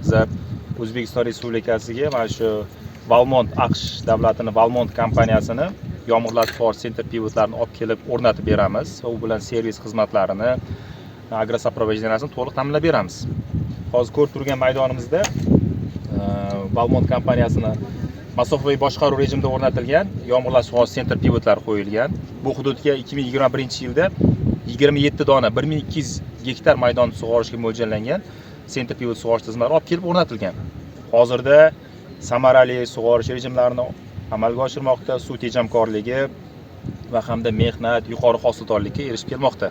Bizlar O'zbekiston Respublikasiga mana shu Valmont, AQSh davlatining Valmont kompaniyasini yomg'irlar sug'orish sentrpivotlarini olib kelib o'rnatib beramiz. U bilan servis xizmatlarini, agrosoprovождениесini to'liq ta'minlab beramiz. Hozir ko'rib turgan maydonimizda Valmont kompaniyasining masofaviy boshqaruv rejimida o'rnatilgan yomg'irlar sug'orish sentrpivotlari qo'yilgan. Bu hududga 2021-yilda 27 dona 1200 gektar maydon sug'orishga mo'ljallangan sentrpivot sug'orish tizimlari olib kelib o'rnatilgan. Hozirda samarali sug'orish rejimlarini amalga oshirmoqda, suv tejamkorligi va hamda mehnat, yuqori hosildorlikka erishib kelmoqda.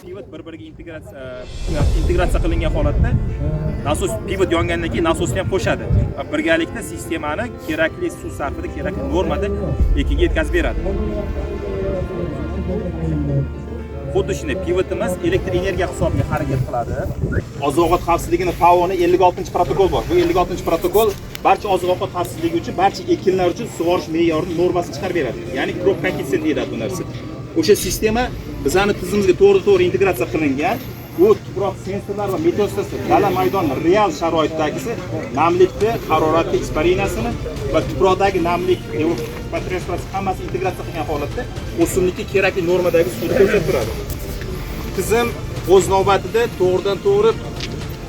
Pivot bir-biriga integratsiya qilingan holatda nasos pivot yongandan keyin nasosni ham qo'shadi va birgalikda sistemani kerakli suv sarfida, kerakli normada ekiga yetkazib beradi. Xuddi shunday pivotimiz elektr energiya hisobiga harakat qiladi. Oziq-ovqat xavfsizligini FAOning 56-protokol bor. Bu 56-protokol barcha oziq-ovqat xavfsizligi uchun, barcha ekinlar uchun sug'orish me'yorini normasini chiqarib beradi. Ya'ni crop coefficient deyiladi bu narsa. O'sha sistema bizning tizimimizga to'g'ri qilingan. Bu tuproq sensorlar va meteostat dala maydonni real sharoitdagisi namlikni, haroratni eksparinasini va tuproqdagi namlik va transport hammasi integratsiya qilgan holatda o'simlikka kerakli normadagi suvni ko'rsatib turadi. Tizim o'z navbatida to'g'ridan-to'g'ri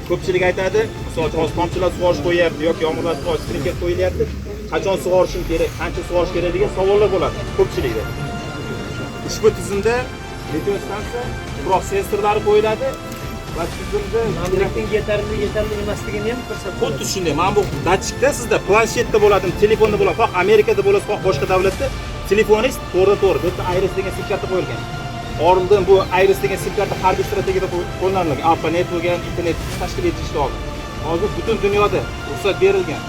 ko'pchilik aytadi, masalan, hozir tomchilar sug'orish qo'yapti yoki yomg'irlar sug'orish sprinkler qo'yilyapti. Qachon sug'orishim kerak, qancha sug'orish kerak degan savollar bo'ladi ko'pchilikda. Ushbu tizimda meteostansiya, tuproq sensorlari qo'yiladi va tizimda namlikning yetarli emasligini ham ko'rsatadi. Xuddi shunday. Mana bu datchikda sizda planshetda bo'ladimi, telefonda bo'ladi, faqat Amerikada bo'lsa, faqat boshqa davlatda telefoningiz to'g'ri-to'g'ri bu yerda Iris degan sim karta qo'yilgan. Oldin bu Iris degan sim karta harbiy strategiyada qo'llanilgan. ARPANET bo'lgan, internet tashkil etishda oldin. Hozir butun dunyoda ruxsat berilgan.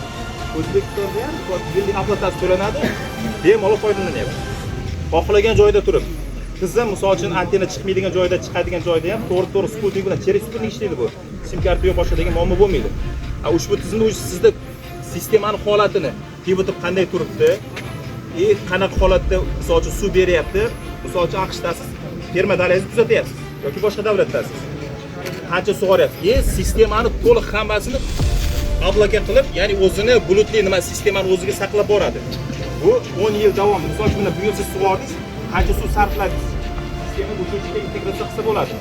O'zbekistonda ham milliy aplotatsiya to'lanadi, bemalol foydalanyapti. Xohlagan joyda turib, tizim misol uchun antenna chiqmaydigan joyda, chiqadigan joyda ham to'g'ri sputnik bilan, cherry sputnik ishlaydi bu. Sim karta yo'q boshqa degan muammo bo'lmaydi. Ushbu tizimda sizda sistemani holatini, pivotib qanday turibdi, qanaqa holatda misol uchun suv beryapti, misol uchun AQShdasiz, ferma dalangizni kuzatyapsiz yoki boshqa davlatdasiz. Qancha sug'oryapsiz? Sistemani to'liq hammasini obloka qilib, ya'ni o'zini bulutli sistemani o'ziga saqlab boradi. Bu 10 yil davomida. Misol uchun bu yil siz sug'ordingiz, qancha suv sarfladingiz? Sistema bu integratsiya qilsa bo'ladi.